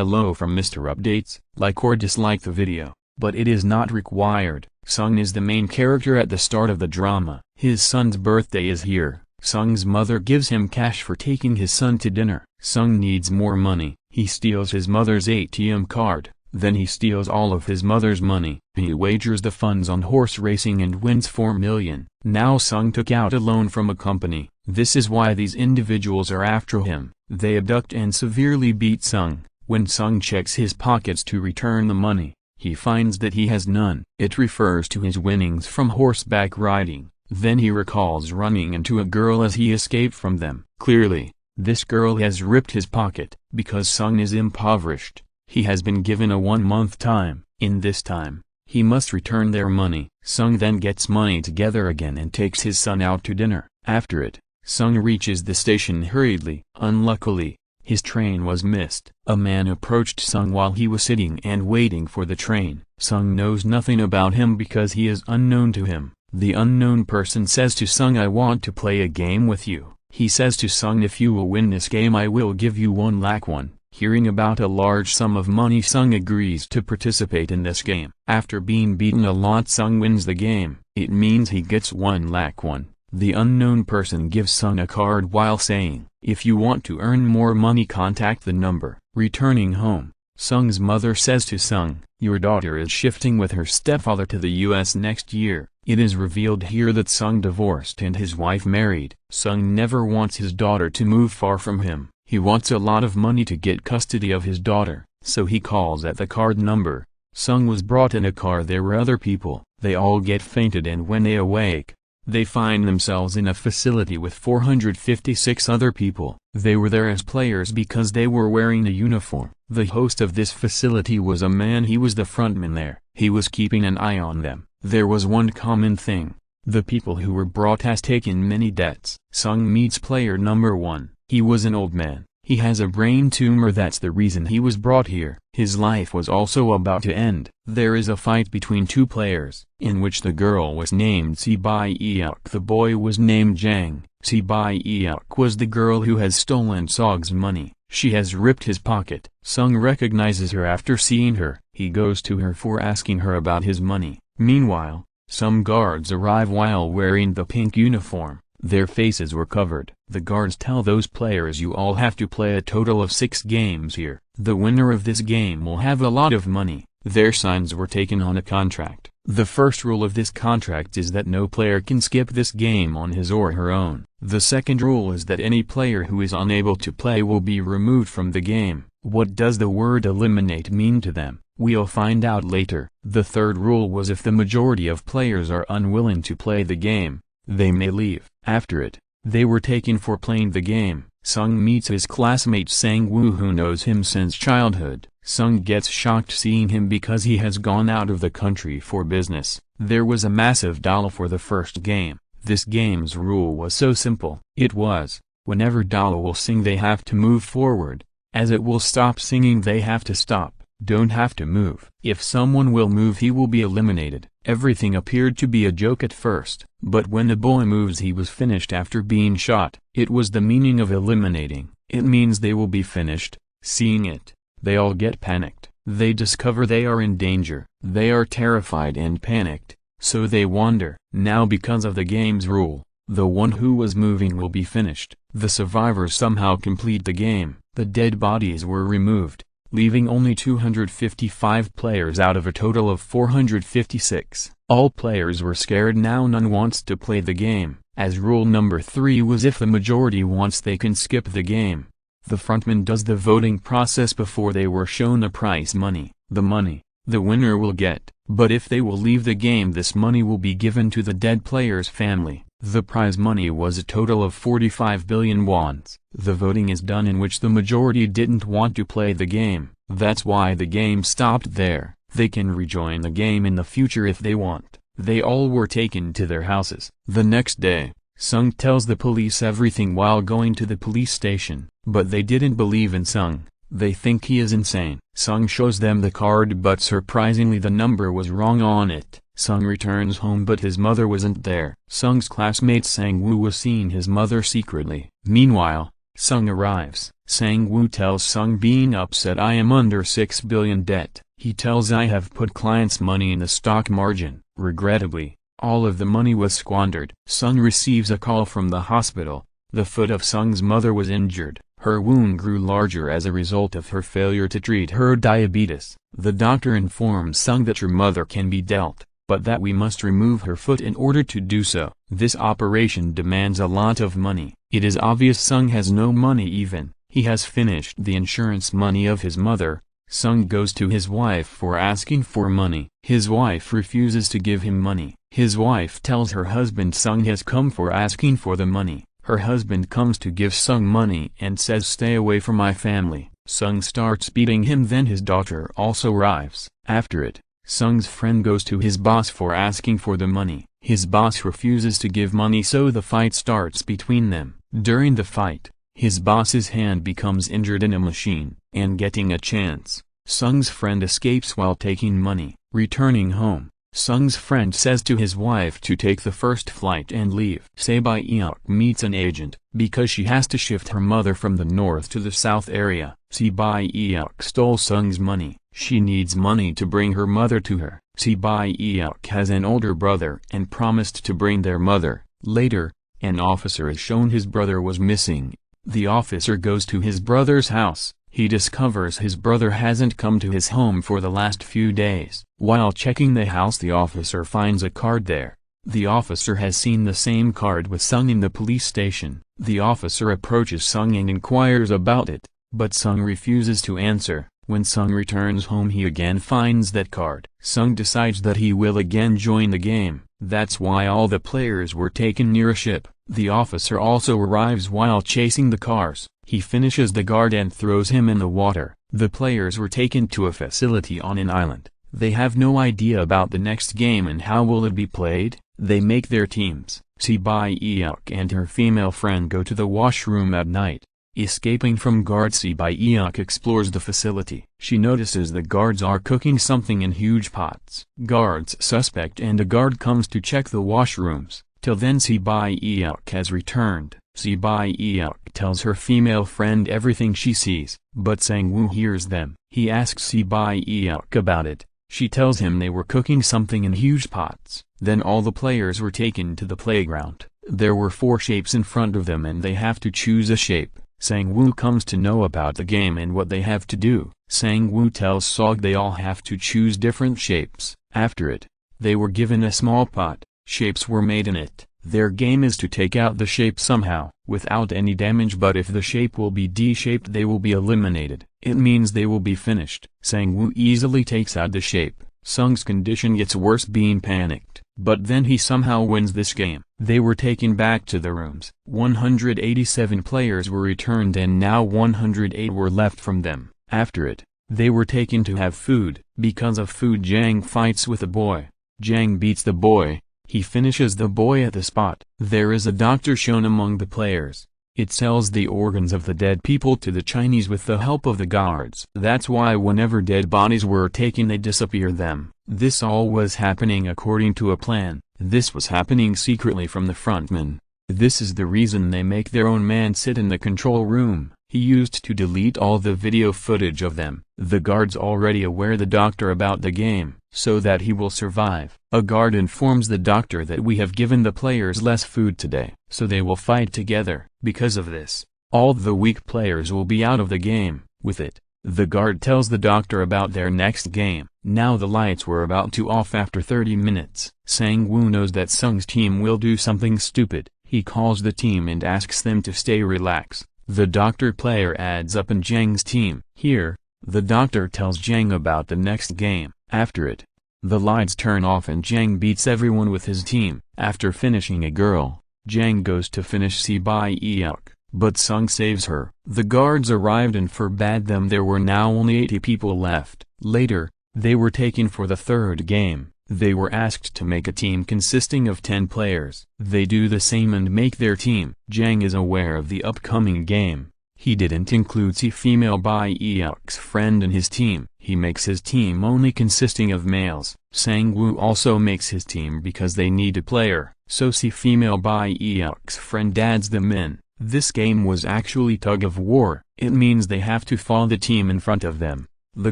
Hello from Mr. Updates. Like or dislike the video, but it is not required. Sung is the main character at the start of the drama. His son's birthday is here. Sung's mother gives him cash for taking his son to dinner. Sung needs more money. He steals his mother's ATM card. Then he steals all of his mother's money. He wagers the funds on horse racing and wins 4 million. Now Sung took out a loan from a company. This is why these individuals are after him. They abduct and severely beat Sung. When Sung checks his pockets to return the money, he finds that he has none. It refers to his winnings from horseback riding. Then he recalls running into a girl as he escaped from them. Clearly, this girl has ripped his pocket. Because Sung is impoverished, he has been given a 1-month time. In this time, he must return their money. Sung then gets money together again and takes his son out to dinner. After it, Sung reaches the station hurriedly. Unluckily, his train was missed. A man approached Sung while he was sitting and waiting for the train. Sung knows nothing about him because he is unknown to him. The unknown person says to Sung, "I want to play a game with you." He says to Sung, "If you will win this game I will give you 1 lakh won." Hearing about a large sum of money, Sung agrees to participate in this game. After being beaten a lot, Sung wins the game. It means he gets 1 lakh won. The unknown person gives Sung a card while saying, "If you want to earn more money, contact the number." Returning home, Sung's mother says to Sung, "Your daughter is shifting with her stepfather to the US next year." It is revealed here that Sung divorced and his wife married. Sung never wants his daughter to move far from him. He wants a lot of money to get custody of his daughter, so he calls at the card number. Sung was brought in a car. There were other people. They all get fainted, and when they awake, they find themselves in a facility with 456 other people. They were there as players because they were wearing a uniform. The host of this facility was a man. He was the frontman there. He was keeping an eye on them. There was one common thing. The people who were brought has taken many debts. Sung meets player number 1. He was an old man. He has a brain tumor. That's the reason he was brought here. His life was also about to end. There is a fight between 2 players, in which the girl was named Si-Bai-Euk. The boy was named Jang. Si-Bai-Euk was the girl who has stolen Sog's money. She has ripped his pocket. Sung recognizes her after seeing her. He goes to her for asking her about his money. Meanwhile, some guards arrive while wearing the pink uniform. Their faces were covered. The guards tell those players, "You all have to play a total of 6 games here. The winner of this game will have a lot of money." Their signs were taken on a contract. The first rule of this contract is that no player can skip this game on his or her own. The second rule is that any player who is unable to play will be removed from the game. What does the word eliminate mean to them? We'll find out later. The third rule was if the majority of players are unwilling to play the game, they may leave. After it, they were taken for playing the game. Sung meets his classmate Sang-woo, who knows him since childhood. Sung gets shocked seeing him because he has gone out of the country for business. There was a massive doll for the first game. This game's rule was so simple. It was, whenever doll will sing they have to move forward. As it will stop singing they have to stop. Don't have to move. If someone will move he will be eliminated. Everything appeared to be a joke at first, but when a boy moves he was finished after being shot. It was the meaning of eliminating. It means they will be finished. Seeing it, they all get panicked. They discover they are in danger. They are terrified and panicked, so they wander. Now because of the game's rule, the one who was moving will be finished. The survivors somehow complete the game. The dead bodies were removed, leaving only 255 players out of a total of 456. All players were scared. Now none wants to play the game, as rule number 3 was if the majority wants they can skip the game. The frontman does the voting process before they were shown the prize money. The money, the winner will get, but if they will leave the game this money will be given to the dead player's family. The prize money was a total of 45 billion wons. The voting is done in which the majority didn't want to play the game. That's why the game stopped there. They can rejoin the game in the future if they want. They all were taken to their houses. The next day, Sung tells the police everything while going to the police station, but they didn't believe in Sung. They think he is insane. Sung shows them the card, but surprisingly the number was wrong on it. Sung returns home but his mother wasn't there. Sung's classmate Sang-woo was seeing his mother secretly. Meanwhile, Sung arrives. Sang-woo tells Sung being upset I am under 6 billion debt. He tells I have put clients' money in the stock margin. Regrettably, all of the money was squandered. Sung receives a call from the hospital. The foot of Sung's mother was injured. Her wound grew larger as a result of her failure to treat her diabetes. The doctor informs Sung that your mother can be dealt, but that we must remove her foot in order to do so. This operation demands a lot of money. It is obvious Sung has no money even. He has finished the insurance money of his mother. Sung goes to his wife for asking for money. His wife refuses to give him money. His wife tells her husband Sung has come for asking for the money. Her husband comes to give Sung money and says stay away from my family. Sung starts beating him, then his daughter also arrives. After it, Sung's friend goes to his boss for asking for the money. His boss refuses to give money, so the fight starts between them. During the fight, his boss's hand becomes injured in a machine, and getting a chance, Sung's friend escapes while taking money. Returning home, Sung's friend says to his wife to take the first flight and leave. Sebae-eok meets an agent, because she has to shift her mother from the north to the south area. Sebae-eok stole Sung's money. She needs money to bring her mother to her. Sebae-eok has an older brother and promised to bring their mother. Later, an officer is shown his brother was missing. The officer goes to his brother's house. He discovers his brother hasn't come to his home for the last few days. While checking the house, the officer finds a card there. The officer has seen the same card with Sung in the police station. The officer approaches Sung and inquires about it, but Sung refuses to answer. When Sung returns home, he again finds that card. Sung decides that he will again join the game. That's why all the players were taken near a ship. The officer also arrives while chasing the cars. He finishes the guard and throws him in the water. The players were taken to a facility on an island. They have no idea about the next game and how will it be played. They make their teams. Sebae-eok and her female friend go to the washroom at night. Escaping from guards, Sebae-eok explores the facility. She notices the guards are cooking something in huge pots. Guards suspect and a guard comes to check the washrooms. Till then Sebae-eok has returned. Sebae-eok tells her female friend everything she sees, but Sang-woo hears them. He asks Sebae-eok about it. She tells him they were cooking something in huge pots. Then all the players were taken to the playground. There were 4 shapes in front of them and they have to choose a shape. Sang-woo comes to know about the game and what they have to do. Sang-woo tells Sog they all have to choose different shapes. After it, they were given a small pot. Shapes were made in it. Their game is to take out the shape somehow, without any damage, but if the shape will be D-shaped they will be eliminated. It means they will be finished. Sang-woo easily takes out the shape. Sung's condition gets worse, being panicked, but then he somehow wins this game. They were taken back to the rooms. 187 players were returned and now 108 were left from them. After it, they were taken to have food. Because of food, Jang fights with a boy. Jang beats the boy. He finishes the boy at the spot. There is a doctor shown among the players. It sells the organs of the dead people to the Chinese with the help of the guards. That's why whenever dead bodies were taken they disappear them. This all was happening according to a plan. This was happening secretly from the frontman. This is the reason they make their own man sit in the control room. He used to delete all the video footage of them. The guards already aware the doctor about the game, so that he will survive. A guard informs the doctor that we have given the players less food today, so they will fight together. Because of this, all the weak players will be out of the game. With it, the guard tells the doctor about their next game. Now the lights were about to off after 30 minutes. Sang-woo knows that Sung's team will do something stupid. He calls the team and asks them to stay relaxed. The doctor player adds up in Jang's team. Here, the doctor tells Jang about the next game. After it, the lights turn off and Jang beats everyone with his team. After finishing a girl, Jang goes to finish Sebae-eok, but Sung saves her. The guards arrived and forbade them. There were now only 80 people left. Later, they were taken for the third game. They were asked to make a team consisting of 10 players. They do the same and make their team. Jang is aware of the upcoming game. He didn't include Sebae-eok's friend in his team. He makes his team only consisting of males. Sang-woo also makes his team because they need a player, so Sebae-eok's friend adds them in. This game was actually tug of war. It means they have to follow the team in front of them. The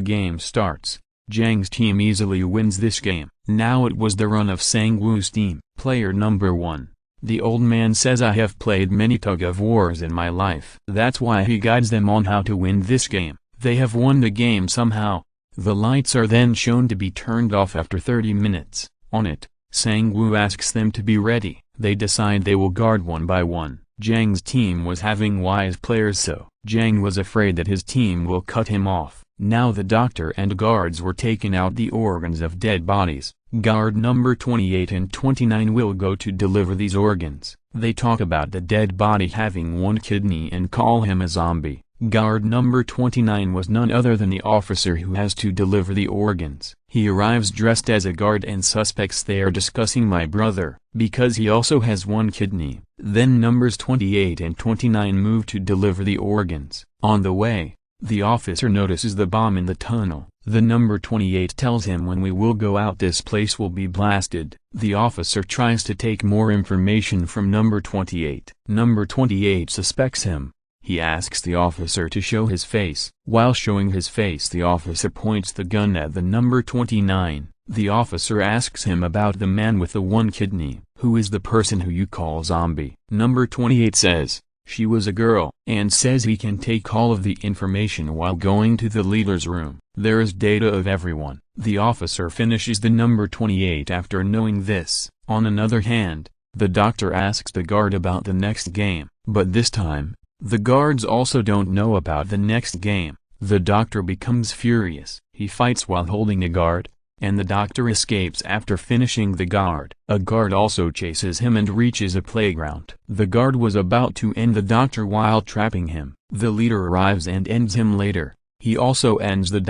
game starts. Jang's team easily wins this game. Now it was the run of Sang-woo's team. Player number 1. The old man says, I have played many tug of wars in my life. That's why he guides them on how to win this game. They have won the game somehow. The lights are then shown to be turned off after 30 minutes. On it, Sang-woo asks them to be ready. They decide they will guard one by one. Jang's team was having wise players, so Jang was afraid that his team will cut him off. Now the doctor and guards were taking out the organs of dead bodies. Guard number 28 and 29 will go to deliver these organs. They talk about the dead body having one kidney and call him a zombie. Guard number 29 was none other than the officer who has to deliver the organs. He arrives dressed as a guard and suspects they are discussing my brother, because he also has one kidney. Then numbers 28 and 29 move to deliver the organs. On the way, the officer notices the bomb in the tunnel. The number 28 tells him, when we will go out this place will be blasted. The officer tries to take more information from number 28. Number 28 suspects him. He asks the officer to show his face. While showing his face, the officer points the gun at the number 29. The officer asks him about the man with the one kidney. Who is the person who you call zombie? Number 28 says, she was a girl, and says he can take all of the information while going to the leader's room. There is data of everyone. The officer finishes the number 28 after knowing this. On another hand, the doctor asks the guard about the next game, but this time, the guards also don't know about the next game. The doctor becomes furious. He fights while holding a guard, and the doctor escapes after finishing the guard. A guard also chases him and reaches a playground. The guard was about to end the doctor while trapping him. The leader arrives and ends him later. He also ends the doctor.